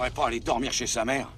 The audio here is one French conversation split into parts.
devrait pas aller dormir chez sa mère?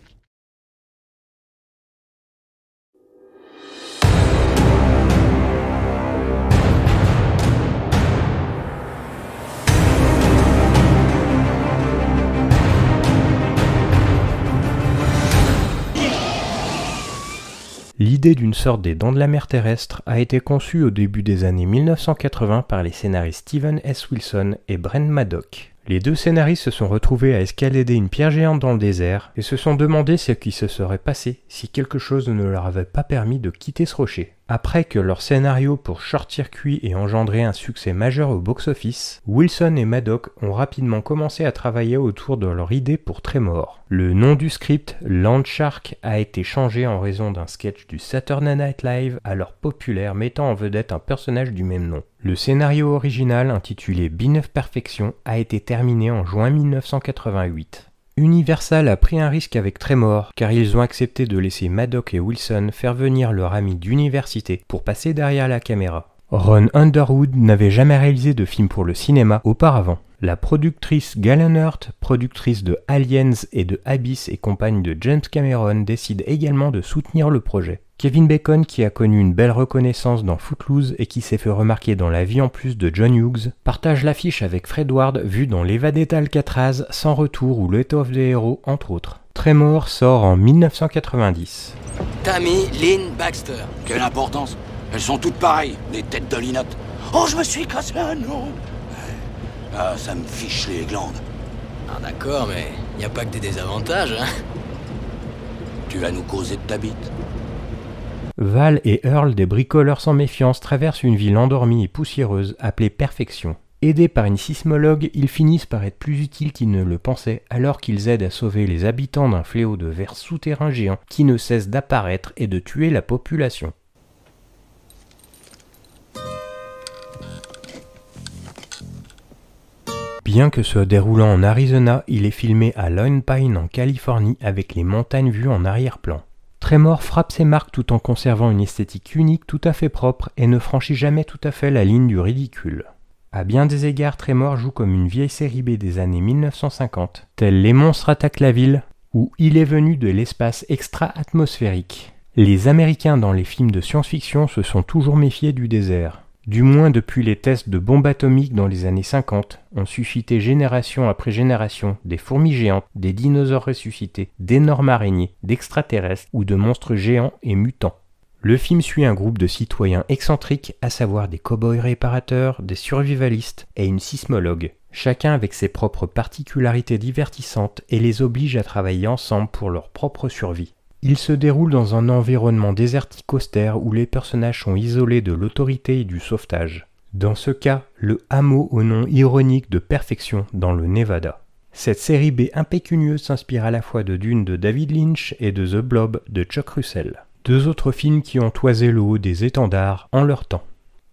L'idée d'une sorte des Dents de la Mer terrestre a été conçue au début des années 1980 par les scénaristes Steven S. Wilson et Brent Maddock. Les deux scénaristes se sont retrouvés à escalader une pierre géante dans le désert et se sont demandé ce qui se serait passé si quelque chose ne leur avait pas permis de quitter ce rocher. Après que leur scénario pour Short Circuit ait engendré un succès majeur au box-office, Wilson et Maddock ont rapidement commencé à travailler autour de leur idée pour Tremor. Le nom du script, Land Shark, a été changé en raison d'un sketch du Saturday Night Live alors populaire mettant en vedette un personnage du même nom. Le scénario original, intitulé Bin of Perfection, a été terminé en juin 1988. Universal a pris un risque avec Tremor car ils ont accepté de laisser Maddock et Wilson faire venir leur ami d'université pour passer derrière la caméra. Ron Underwood n'avait jamais réalisé de film pour le cinéma auparavant. La productrice Galen Hurt, productrice de Aliens et de Abyss et compagne de James Cameron, décide également de soutenir le projet. Kevin Bacon, qui a connu une belle reconnaissance dans Footloose et qui s'est fait remarquer dans La vie en plus de John Hughes, partage l'affiche avec Fred Ward vu dans L'évadé d'Alcatraz, Sans retour ou L'étoffe of the Hero, entre autres. Tremor sort en 1990. Tammy Lynn Baxter. Quelle importance? Elles sont toutes pareilles, des têtes de linotte. Oh, je me suis cassé un os. Ah, ça me fiche les glandes. Ah d'accord, mais y a pas que des désavantages, hein. Tu vas nous causer de ta bite? Val et Earl, des bricoleurs sans méfiance, traversent une ville endormie et poussiéreuse appelée Perfection. Aidés par une sismologue, ils finissent par être plus utiles qu'ils ne le pensaient alors qu'ils aident à sauver les habitants d'un fléau de vers souterrains géants qui ne cesse d'apparaître et de tuer la population. Bien que se déroulant en Arizona, il est filmé à Lone Pine en Californie avec les montagnes vues en arrière-plan. Tremor frappe ses marques tout en conservant une esthétique unique tout à fait propre et ne franchit jamais tout à fait la ligne du ridicule. À bien des égards, Tremor joue comme une vieille série B des années 1950, tels Les monstres attaquent la ville ou Il est venu de l'espace extra-atmosphérique. Les Américains dans les films de science-fiction se sont toujours méfiés du désert. Du moins depuis les tests de bombes atomiques dans les années 50, ont suscité génération après génération des fourmis géantes, des dinosaures ressuscités, d'énormes araignées, d'extraterrestres ou de monstres géants et mutants. Le film suit un groupe de citoyens excentriques, à savoir des cow-boys réparateurs, des survivalistes et une sismologue, chacun avec ses propres particularités divertissantes et les oblige à travailler ensemble pour leur propre survie. Il se déroule dans un environnement désertique austère où les personnages sont isolés de l'autorité et du sauvetage. Dans ce cas, le hameau au nom ironique de Perfection dans le Nevada. Cette série B impécunieuse s'inspire à la fois de Dune de David Lynch et de The Blob de Chuck Russell. Deux autres films qui ont toisé le haut des étendards en leur temps.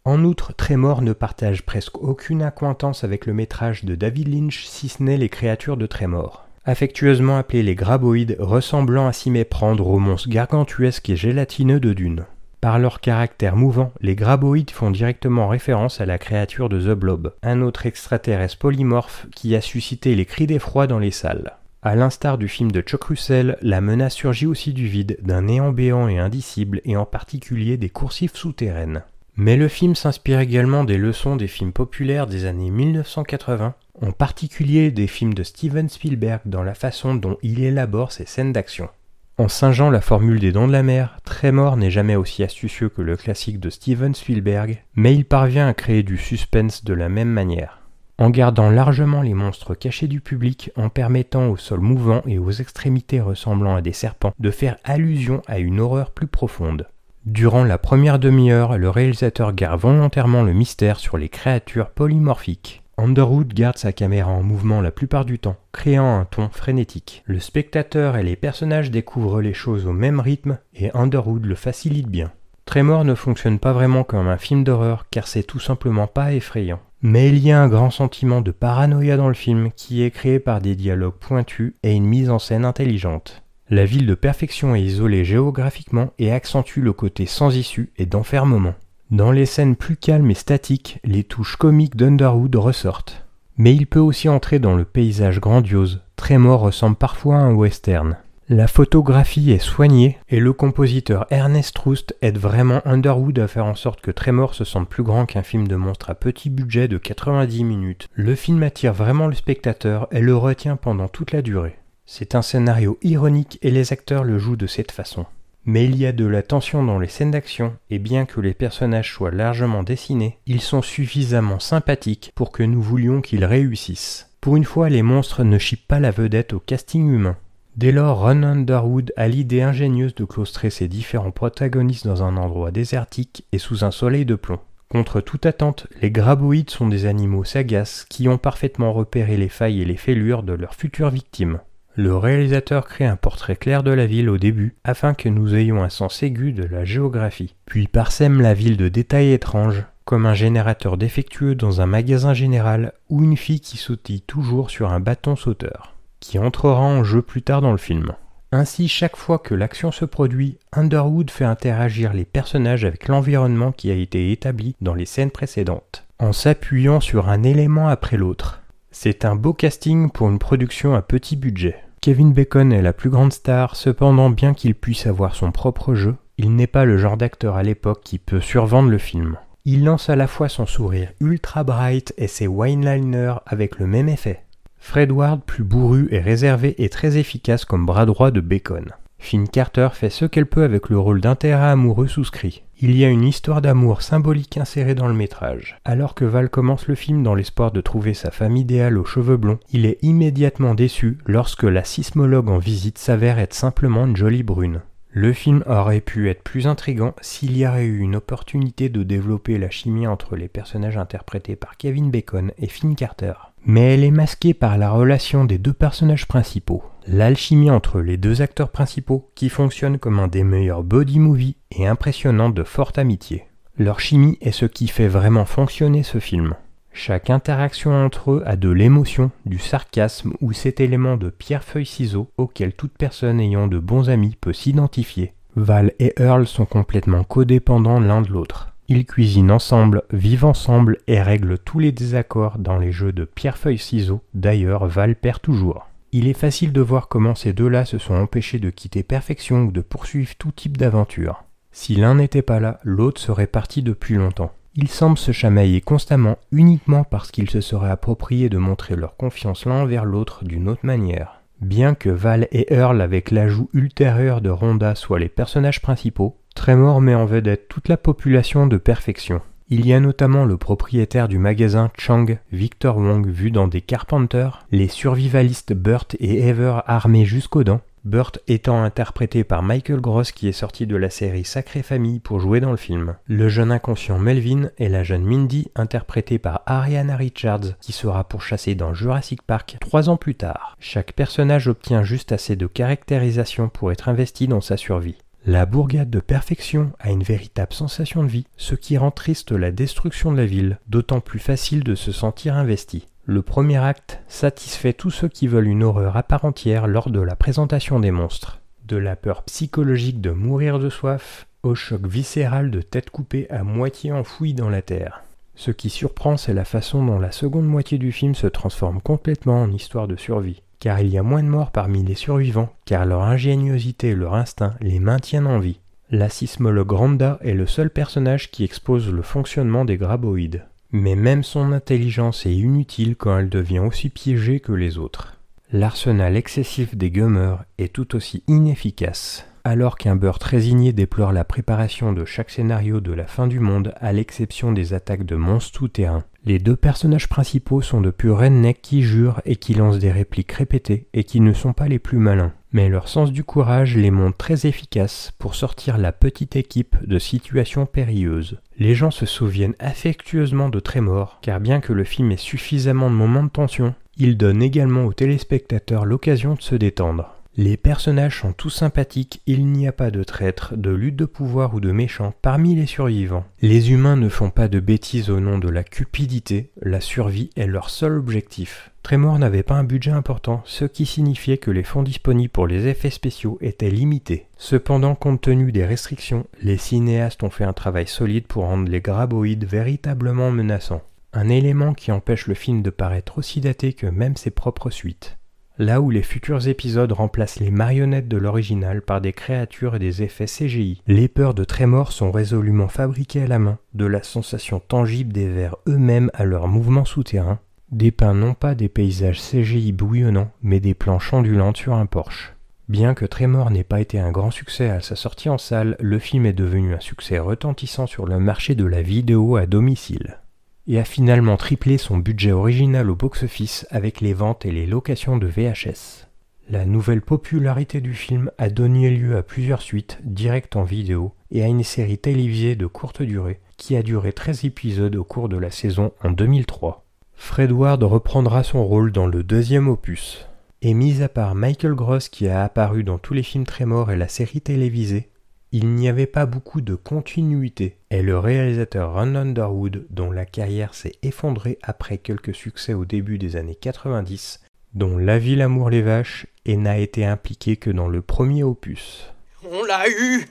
En outre, Tremor ne partage presque aucune accointance avec le métrage de David Lynch si ce n'est Les créatures de Tremor. Affectueusement appelés les graboïdes, ressemblant à s'y méprendre aux monstres gargantuesques et gélatineux de Dune. Par leur caractère mouvant, les graboïdes font directement référence à la créature de The Blob, un autre extraterrestre polymorphe qui a suscité les cris d'effroi dans les salles. À l'instar du film de Chuck Russell, la menace surgit aussi du vide, d'un néant béant et indicible, et en particulier des coursives souterraines. Mais le film s'inspire également des leçons des films populaires des années 1980, en particulier des films de Steven Spielberg dans la façon dont il élabore ses scènes d'action. En singeant la formule des Dents de la Mer, Tremor n'est jamais aussi astucieux que le classique de Steven Spielberg, mais il parvient à créer du suspense de la même manière. En gardant largement les monstres cachés du public, en permettant au sol mouvant et aux extrémités ressemblant à des serpents de faire allusion à une horreur plus profonde. Durant la première demi-heure, le réalisateur garde volontairement le mystère sur les créatures polymorphiques. Underwood garde sa caméra en mouvement la plupart du temps, créant un ton frénétique. Le spectateur et les personnages découvrent les choses au même rythme et Underwood le facilite bien. Tremor ne fonctionne pas vraiment comme un film d'horreur car c'est tout simplement pas effrayant. Mais il y a un grand sentiment de paranoïa dans le film qui est créé par des dialogues pointus et une mise en scène intelligente. La ville de Perfection est isolée géographiquement et accentue le côté sans issue et d'enfermement. Dans les scènes plus calmes et statiques, les touches comiques d'Underwood ressortent. Mais il peut aussi entrer dans le paysage grandiose. Tremor ressemble parfois à un western. La photographie est soignée et le compositeur Ernest Rust aide vraiment Underwood à faire en sorte que Tremor se sente plus grand qu'un film de monstre à petit budget de 90 minutes. Le film attire vraiment le spectateur et le retient pendant toute la durée. C'est un scénario ironique et les acteurs le jouent de cette façon. Mais il y a de la tension dans les scènes d'action et bien que les personnages soient largement dessinés, ils sont suffisamment sympathiques pour que nous voulions qu'ils réussissent. Pour une fois, les monstres ne chippent pas la vedette au casting humain. Dès lors, Ron Underwood a l'idée ingénieuse de claustrer ses différents protagonistes dans un endroit désertique et sous un soleil de plomb. Contre toute attente, les graboïdes sont des animaux sagaces qui ont parfaitement repéré les failles et les fêlures de leurs futures victimes. Le réalisateur crée un portrait clair de la ville au début afin que nous ayons un sens aigu de la géographie, puis parsème la ville de détails étranges, comme un générateur défectueux dans un magasin général ou une fille qui sautille toujours sur un bâton sauteur, qui entrera en jeu plus tard dans le film. Ainsi, chaque fois que l'action se produit, Underwood fait interagir les personnages avec l'environnement qui a été établi dans les scènes précédentes, en s'appuyant sur un élément après l'autre. C'est un beau casting pour une production à petit budget. Kevin Bacon est la plus grande star, cependant bien qu'il puisse avoir son propre jeu, il n'est pas le genre d'acteur à l'époque qui peut survendre le film. Il lance à la fois son sourire ultra bright et ses one-liners avec le même effet. Fred Ward, plus bourru et réservé, est très efficace comme bras droit de Bacon. Finn Carter fait ce qu'elle peut avec le rôle d'intérêt amoureux souscrit. Il y a une histoire d'amour symbolique insérée dans le métrage. Alors que Val commence le film dans l'espoir de trouver sa femme idéale aux cheveux blonds, il est immédiatement déçu lorsque la sismologue en visite s'avère être simplement une jolie brune. Le film aurait pu être plus intrigant s'il y aurait eu une opportunité de développer la chimie entre les personnages interprétés par Kevin Bacon et Finn Carter. Mais elle est masquée par la relation des deux personnages principaux. L'alchimie entre les deux acteurs principaux qui fonctionne comme un des meilleurs body movies et impressionnant de forte amitié. Leur chimie est ce qui fait vraiment fonctionner ce film. Chaque interaction entre eux a de l'émotion, du sarcasme ou cet élément de pierre-feuille-ciseaux auquel toute personne ayant de bons amis peut s'identifier. Val et Earl sont complètement codépendants l'un de l'autre. Ils cuisinent ensemble, vivent ensemble et règlent tous les désaccords dans les jeux de pierre-feuille-ciseaux. D'ailleurs, Val perd toujours. Il est facile de voir comment ces deux-là se sont empêchés de quitter Perfection ou de poursuivre tout type d'aventure. Si l'un n'était pas là, l'autre serait parti depuis longtemps. Ils semblent se chamailler constamment uniquement parce qu'ils se seraient appropriés de montrer leur confiance l'un envers l'autre d'une autre manière. Bien que Val et Earl avec l'ajout ultérieur de Rhonda soient les personnages principaux, Tremor met en vedette toute la population de Perfection. Il y a notamment le propriétaire du magasin Chang, Victor Wong, vu dans des Carpenters, les survivalistes Burt et Ever armés jusqu'aux dents, Burt étant interprété par Michael Gross qui est sorti de la série Sacrée Famille pour jouer dans le film, le jeune inconscient Melvin et la jeune Mindy interprétée par Ariana Richards qui sera pourchassée dans Jurassic Park 3 ans plus tard. Chaque personnage obtient juste assez de caractérisation pour être investi dans sa survie. La bourgade de Perfection a une véritable sensation de vie, ce qui rend triste la destruction de la ville, d'autant plus facile de se sentir investi. Le premier acte satisfait tous ceux qui veulent une horreur à part entière lors de la présentation des monstres. De la peur psychologique de mourir de soif, au choc viscéral de tête coupée à moitié enfouie dans la terre. Ce qui surprend, c'est la façon dont la seconde moitié du film se transforme complètement en histoire de survie. Car il y a moins de morts parmi les survivants, car leur ingéniosité et leur instinct les maintiennent en vie. La sismologue Rhonda est le seul personnage qui expose le fonctionnement des graboïdes. Mais même son intelligence est inutile quand elle devient aussi piégée que les autres. L'arsenal excessif des Gummers est tout aussi inefficace. Alors qu'un Burt résigné déplore la préparation de chaque scénario de la fin du monde à l'exception des attaques de monstres tout-terrain, les deux personnages principaux sont de purs rednecks qui jurent et qui lancent des répliques répétées et qui ne sont pas les plus malins. Mais leur sens du courage les montre très efficaces pour sortir la petite équipe de situations périlleuses. Les gens se souviennent affectueusement de Tremor, car bien que le film ait suffisamment de moments de tension, il donne également aux téléspectateurs l'occasion de se détendre. Les personnages sont tous sympathiques, il n'y a pas de traîtres, de lutte de pouvoir ou de méchants parmi les survivants. Les humains ne font pas de bêtises au nom de la cupidité, la survie est leur seul objectif. Tremor n'avait pas un budget important, ce qui signifiait que les fonds disponibles pour les effets spéciaux étaient limités. Cependant, compte tenu des restrictions, les cinéastes ont fait un travail solide pour rendre les graboïdes véritablement menaçants. un élément qui empêche le film de paraître aussi daté que même ses propres suites. Là où les futurs épisodes remplacent les marionnettes de l'original par des créatures et des effets CGI, les peurs de Tremors sont résolument fabriquées à la main, de la sensation tangible des vers eux-mêmes à leurs mouvements souterrains, dépeint non pas des paysages CGI bouillonnants, mais des planches ondulantes sur un Porsche. Bien que Tremors n'ait pas été un grand succès à sa sortie en salle, le film est devenu un succès retentissant sur le marché de la vidéo à domicile, et a finalement triplé son budget original au box-office avec les ventes et les locations de VHS. La nouvelle popularité du film a donné lieu à plusieurs suites directes en vidéo et à une série télévisée de courte durée qui a duré 13 épisodes au cours de la saison en 2003. Fred Ward reprendra son rôle dans le deuxième opus. Et mis à part Michael Gross qui a apparu dans tous les films Tremors et la série télévisée, il n'y avait pas beaucoup de continuité, et le réalisateur Ron Underwood, dont la carrière s'est effondrée après quelques succès au début des années 90, dont La vie, l'amour, les vaches, et n'a été impliqué que dans le premier opus. On l'a eu.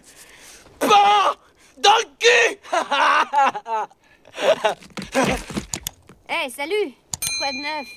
Pas dans le cul. Hey, salut! Quoi de neuf?